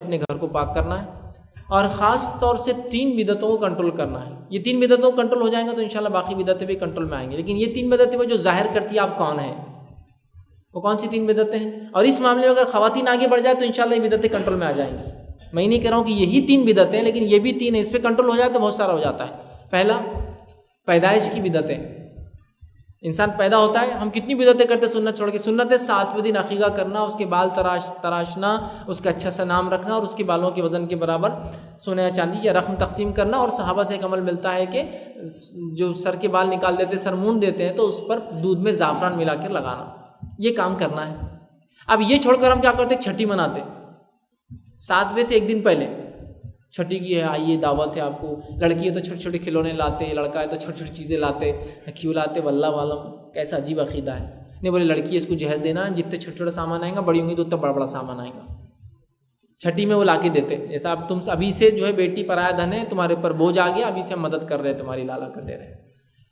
اپنے گھر کو پاک کرنا ہے، اور خاص طور سے 3 بدعتوں کو کنٹرول کرنا ہے. یہ 3 بدعتوں کو کنٹرول ہو جائیں گا تو انشاءاللہ باقی بدعتیں بھی کنٹرول میں آئیں گی. لیکن یہ 3 بدعتیں وہ جو ظاہر کرتی ہے آپ کون ہیں، وہ کون سی 3 بدعتیں ہیں؟ اور اس معاملے میں اگر خواتین آگے بڑھ جائے تو انشاءاللہ یہ بدعتیں کنٹرول میں آ جائیں گی. میں نہیں کہہ رہا ہوں کہ یہی 3 بدعتیں ہیں، لیکن یہ بھی 3 ہیں، اس پہ کنٹرول ہو جائے تو بہت سارا ہو جاتا ہے. پہلا، پیدائش کی بدعتیں. انسان پیدا ہوتا ہے، ہم کتنی بدعتیں کرتے سنت چھوڑ کے. سنت ہے 7ویں دن عقیقہ کرنا، اس کے بال تراشنا، اس کا اچھا سا نام رکھنا، اور اس کے بالوں کے وزن کے برابر سونے یا چاندی یا رقم تقسیم کرنا. اور صحابہ سے ایک عمل ملتا ہے کہ جو سر کے بال نکال دیتے، سر مونڈ دیتے ہیں، تو اس پر دودھ میں زعفران ملا کر لگانا، یہ کام کرنا ہے. اب یہ چھوڑ کر ہم کیا کرتے، چھٹی مناتے 7ویں سے 1 دن پہلے. چھٹی کی ہے، آئیے دعوت ہے آپ کو. لڑکی ہے تو چھوٹے چھوٹے کھلونے لاتے، لڑکا ہے تو چھوٹی چھوٹی چیزیں لاتے. کیوں لاتے واللہ عالم، کیسا عجیب عقیدہ ہے. نہیں بولے لڑکی ہے اس کو جہیز دینا، جتنے چھوٹے چھوٹے سامان آئیں گا، بڑی ہوں گی تو اتنا بڑا بڑا سامان آئے گا. چھٹی میں وہ لا کے دیتے، جیسا اب تم ابھی سے جو ہے بیٹی پرایا دھن ہے، تمہارے اوپر بوجھ آ گیا، ابھی سے ہم مدد کر رہے ہیں، تمہاری لالا کر دے رہے ہیں.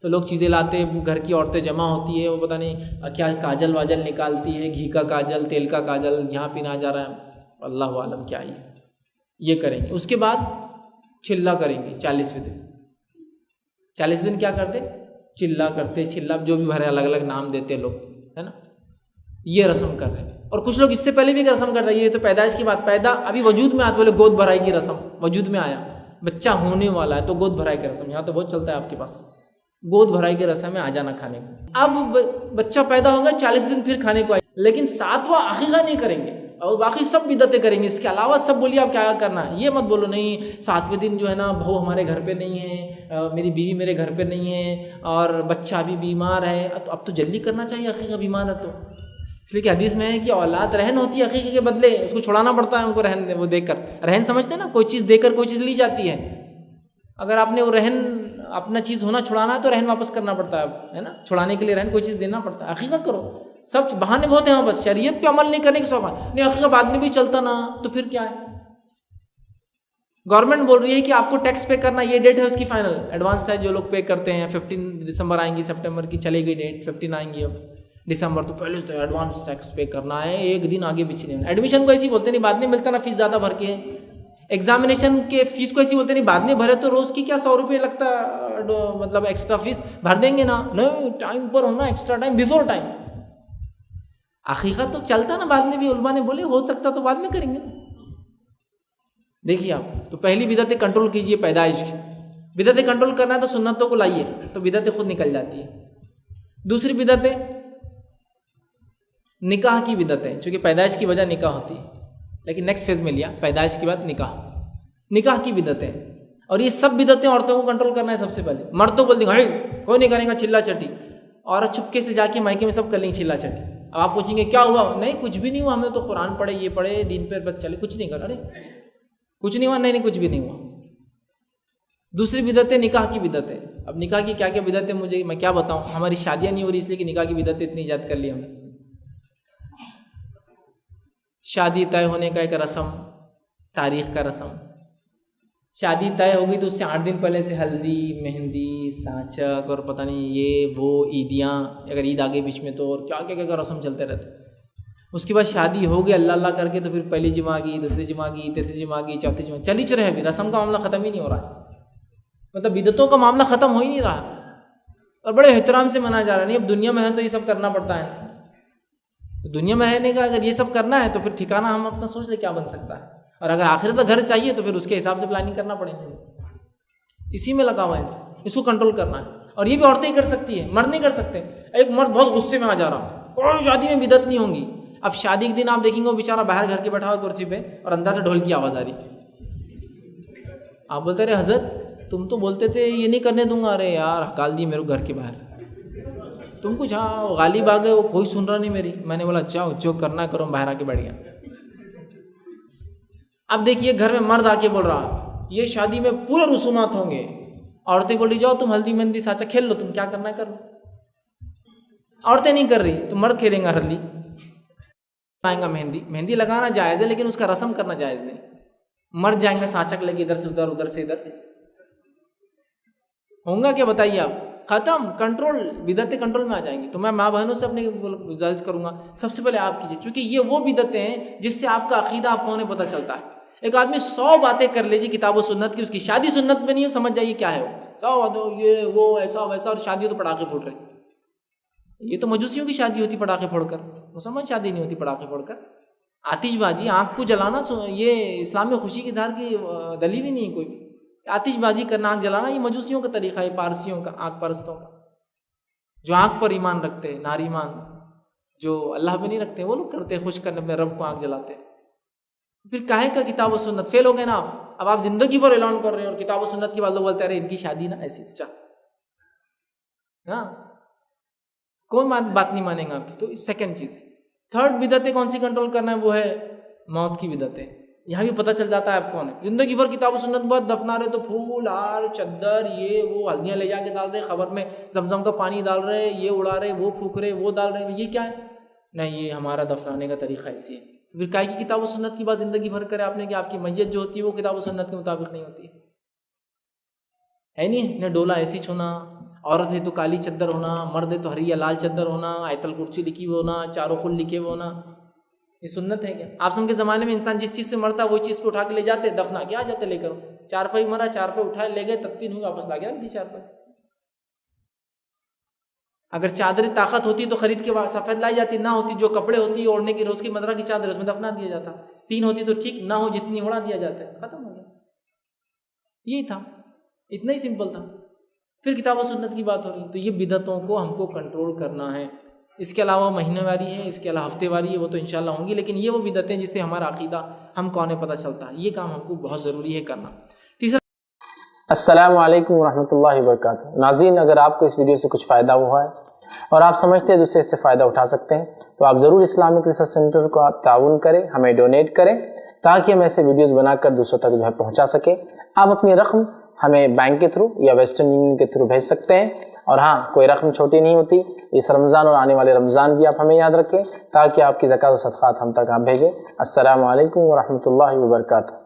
تو لوگ چیزیں لاتے، گھر کی عورتیں جمع ہوتی ہے، وہ پتہ نہیں کیا کاجل واجل نکالتی ہے، گھی کا کاجل، تیل کا کاجل، یہاں پینا جا رہا ہے، اللہ عالم کیا یہ کریں گے. اس کے بعد چلہ کریں گے 40ویں دن. 40 دن کیا کرتے، چلہ کرتے، چلہ جو بھی بھرے، الگ الگ نام دیتے لوگ، ہے نا. یہ رسم کر رہے ہیں. اور کچھ لوگ اس سے پہلے بھی ایک رسم کرتے ہیں، یہ تو پیدائش کی بات، پیدا ابھی وجود میں آتے، بولے گود بھرائی کی رسم وجود میں آیا، بچہ ہونے والا ہے تو گود بھرائی کی رسم. یہاں تو بہت چلتا ہے آپ کے پاس، گود بھرائی کی رسم ہے، آ جانا کھانے کو. اب بچہ پیدا ہوگا 40 دن پھر کھانے کو آئے، لیکن 7واں عقیقہ نہیں کریں گے، اور باقی سب بدعتیں کریں گے. اس کے علاوہ سب بولیے آپ کیا کرنا ہے. یہ مت بولو نہیں 7ویں دن جو ہے نا بہو ہمارے گھر پہ نہیں ہے، میری بیوی میرے گھر پہ نہیں ہے، اور بچہ ابھی بیمار ہے. تو اب تو جلدی کرنا چاہیے عقیقہ، بیمار ہے تو. اس لیے کہ حدیث میں ہے کہ اولاد رہن ہوتی ہے، عقیقے کے بدلے اس کو چھڑانا پڑتا ہے، ان کو رہن وہ دے کر. رہن سمجھتے ہیں نا، کوئی چیز دے کر کوئی چیز لی جاتی ہے. اگر آپ نے وہ رہن اپنا چیز ہونا چھڑانا ہے تو رہن واپس کرنا پڑتا ہے نا. چھڑانے کے لیے رہن کوئی چیز دینا پڑتا ہے. عقیقہ کرو. سب بہانے بہت ہیں، بس شریعت پہ عمل نہیں کرنے کے سوال نہیں. عقیقہ بعد میں بھی چلتا نا تو پھر کیا ہے. گورنمنٹ بول رہی ہے کہ آپ کو ٹیکس پے کرنا، یہ ڈیٹ ہے اس کی فائنل. ایڈوانس ٹیکس جو لوگ پے کرتے ہیں 15 دسمبر آئیں گی، سپٹمبر کی چلے گئی ڈیٹ، 15 آئیں گی اب دسمبر، تو پہلے سے ایڈوانس ٹیکس پے کرنا ہے، 1 دن آگے پیچھے نہیں. ایڈمیشن کو ایسی بولتے نہیں، بعد میں ملتا نا فیس زیادہ بھر کے. ایگزامینیشن کے فیس کو ایسی بولتے نہیں، بعد میں بھرے تو روز کی کیا 100 روپے لگتا ہے، مطلب ایکسٹرا فیس بھر دیں گے نا. نہیں، ٹائم پر ہونا، ایکسٹرا ٹائم، بیفور ٹائم. عقیقہ تو چلتا نا، بعد میں بھی علماء نے بولے ہو سکتا تو بعد میں کریں گے. دیکھیے آپ، تو پہلی بدعتیں کنٹرول کیجئے پیدائش کی. بدعتیں کنٹرول کرنا ہے تو سنتوں کو لائیے، تو بدعتیں خود نکل جاتی ہے. دوسری بدعتیں نکاح کی بدعتیں، چونکہ پیدائش کی وجہ نکاح ہوتی ہے، لیکن نیکسٹ فیز میں لیا پیدائش کے بعد نکاح کی بدعتیں. اور یہ سب بدعتیں عورتوں کو کنٹرول کرنا ہے سب سے پہلے. مرد تو بول دیں گے کوئی نہیں کرے گا چلا چٹی، عورت چپکے سے جا کے مائکے میں سب کر لیں گے چلا چٹی. اب آپ پوچھیں گے کیا ہوا، نہیں کچھ بھی نہیں ہوا، ہمیں تو قرآن پڑھے، یہ پڑھے، دین پہ بس چلے، کچھ نہیں کر. ارے کچھ نہیں ہوا، نہیں کچھ بھی نہیں ہوا. دوسری بدعتیں نکاح کی بدعتیں. اب نکاح کی کیا کیا بدعتیں مجھے میں کیا بتاؤں، ہماری شادیاں نہیں ہو رہی اس لیے کہ نکاح کی بدعتیں اتنی ایجاد کر لی ہم نے. شادی طے ہونے کا ایک رسم، تاریخ کا رسم. شادی طے ہوگی تو اس سے 8 دن پہلے سے ہلدی، مہندی، سانچک اور پتہ نہیں یہ وہ عیدیاں، اگر عید آگے بیچ میں تو اور کیا کیا کیا رسم چلتے رہتے. اس کے بعد شادی ہو گئی اللہ اللہ کر کے تو پھر پہلی جمعہ کی، دوسری جمعہ کی، تیسری جمعہ کی، چوتھی جمعہ چلی چ رہے. ابھی رسم کا معاملہ ختم ہی نہیں ہو رہا ہے، مطلب بدعتوں کا معاملہ ختم ہو ہی نہیں رہا، اور بڑے احترام سے منایا جا رہا ہے. نہیں اب دنیا میں ہے تو یہ سب کرنا پڑتا ہے. دنیا میں رہنے کا اگر یہ سب کرنا ہے تو پھر ٹھکانہ ہم اپنا سوچ لیں کیا بن سکتا ہے. اور اگر آخرت کا گھر چاہیے تو پھر اس کے حساب سے پلاننگ کرنا پڑے گی. اسی میں لگا ہوا ہے انسان، اس کو کنٹرول کرنا ہے. اور یہ بھی عورتیں ہی کر سکتی ہیں، مرد نہیں کر سکتے. ایک مرد بہت غصے میں آ جا رہا، کوئی شادی میں بدعت نہیں ہوں گی. اب شادی کے دن آپ دیکھیں گے وہ بیچارہ باہر گھر کے بیٹھا ہوا کرسی پہ اور اندر سے ڈھول کی آواز آ رہی. آپ بولتے رہے حضرت تم تو بولتے تھے یہ نہیں کرنے دوں گا. ارے یار ہکال دی میرے کو گھر کے باہر، تم کچھ غالب آ گئے، وہ کوئی سن رہا نہیں میری. میں نے بولا جاؤ جو کرنا کرو، باہر آ کے بیٹھ گیا. اب دیکھیے گھر میں مرد آ کے بول رہا یہ شادی میں پورے رسومات ہوں گے، عورتیں بول رہی جاؤ تم ہلدی مہندی سانچا کھیل لو، تم کیا کرنا ہے کر لو. عورتیں نہیں کر رہی تو مرد کھیلیں گا ہلدی، لگائیں گا مہندی لگانا جائز ہے لیکن اس کا رسم کرنا جائز نہیں. مرد جائیں گے سانچک لگے ادھر سے ادھر، ادھر سے ادھر، ہوں گا کیا بتائیے آپ. ختم، کنٹرول، بدعتیں کنٹرول میں آ جائیں گی. تو میں ماں بہنوں سے اپنے گزارش کروں گا سب سے پہلے آپ کیجیے، چونکہ یہ وہ بدعتیں ہیں جس سے آپ کا عقیدہ آپ کو نہیں پتہ چلتا ہے. ایک آدمی 100 باتیں کر لیجیے کتاب و سنت کی، اس کی شادی سنت میں نہیں ہے، سمجھ جائیے کیا ہے وہ 100 باتیں، یہ وہ ایسا ویسا، اور شادی تو پٹاخے پھوٹ رہے. یہ تو مجوسیوں کی شادی ہوتی پٹاخے پھوڑ کر، مسلمان شادی نہیں ہوتی پٹاخے پھوڑ کر. آتش بازی، آنکھ کو جلانا، یہ اسلام میں خوشی کے اظہار کی دلیل ہی نہیں ہے کوئی بھی. آتش بازی کرنا، آنکھ جلانا، یہ مجوسیوں کا طریقہ ہے، پارسیوں کا، آنکھ پرستوں کا، جو آنکھ پر ایمان رکھتے ہیں، ناریمان، جو اللہ پہ نہیں رکھتے وہ لوگ کرتے ہیں، خوش کرنے اپنے رب کو آنکھ جلاتے ہیں. پھر کاہے کا کتاب و سنت؟ فیل ہو گئے نا آپ. اب آپ زندگی بھر اعلان کر رہے ہیں اور کتاب و سنت کی بات، لوگ بولتے ہیں ارے ان کی شادی نا ایسی چاہ، ہاں کوئی بات نہیں مانیں گا آپ کی. تو سیکنڈ چیز ہے. تھرڈ بدعتیں کون سی کنٹرول کرنا ہے؟ وہ ہے موت کی بدعتیں. یہاں بھی پتہ چل جاتا ہے آپ کون ہے. زندگی بھر کتاب و سنت بہت دفنا رہے تو پھول ہار چادر یہ وہ ہلدیاں لے جا کے ڈال رہے، خبر میں زمزم کا پانی ڈال رہے، یہ اڑا رہے، وہ پھونک رہے، وہ ڈال رہے، یہ کیا ہے؟ نہیں، یہ ہمارا دفنانے کا طریقہ ایسی ہے. تو پھر کاہے کی کتاب و سنت کی بات زندگی بھر کرے آپ نے کہ آپ کی میت جو ہوتی ہے وہ کتاب و سنت کے مطابق نہیں ہوتی ہے نہیں. نہ ڈولا ایسی چھونا، عورت ہے تو کالی چادر ہونا، مرد ہے تو ہری یا لال چادر ہونا، آیت الکرسی لکھی ہوئی ہونا، چاروں کل لکھے ہوئے ہونا، یہ سنت ہے کیا؟ آپ سن کے زمانے میں انسان جس چیز سے مرتا ہے وہی چیز پہ اٹھا کے لے جاتے، دفنا کے آ جاتے لے کر. چار پہ مرا، چار پہ اٹھائے لے گئے، تدفین ہوئی، واپس لا کے رکھ دی چار پہ. اگر چادر طاقت ہوتی تو خرید کے سفید لائی جاتی، نہ ہوتی جو کپڑے ہوتی ہے اوڑھنے کی روز کی مدرہ کی چادر اس میں دفنا دیا جاتا. 3 ہوتی تو ٹھیک، نہ ہو جتنی اڑا دیا جاتا، ختم ہو گیا. یہی تھا، اتنا ہی سمپل تھا. پھر کتاب و سنت کی بات ہو رہی ہے تو یہ بدعتوں کو ہم کو کنٹرول کرنا ہے. اس کے علاوہ مہینے واری ہے، اس کے علاوہ ہفتے واری ہے، وہ تو انشاءاللہ ہوں گی، لیکن یہ وہ بدعتیں جس سے ہمارا عقیدہ ہم کون ہے پتہ چلتا ہے. یہ کام ہم کو بہت ضروری ہے کرنا. تیسرا، السلام علیکم ورحمۃ اللہ وبرکاتہ. ناظرین، اگر آپ کو اس ویڈیو سے کچھ فائدہ ہوا ہے اور آپ سمجھتے ہیں دوسرے اس سے فائدہ اٹھا سکتے ہیں تو آپ ضرور اسلامک ریسرچ سینٹر کو تعاون کریں، ہمیں ڈونیٹ کریں تاکہ ہم ایسے ویڈیوز بنا کر دوسروں تک پہنچا سکیں. آپ اپنی رقم ہمیں بینک کے تھرو یا ویسٹرن یونین کے تھرو بھیج سکتے ہیں. اور ہاں، کوئی رقم چھوٹی نہیں ہوتی. اس رمضان اور آنے والے رمضان بھی آپ ہمیں یاد رکھیں تاکہ آپ کی زکوٰۃ و صدقات ہم تک آپ بھیجیں. السلام علیکم ورحمۃ اللہ وبرکاتہ.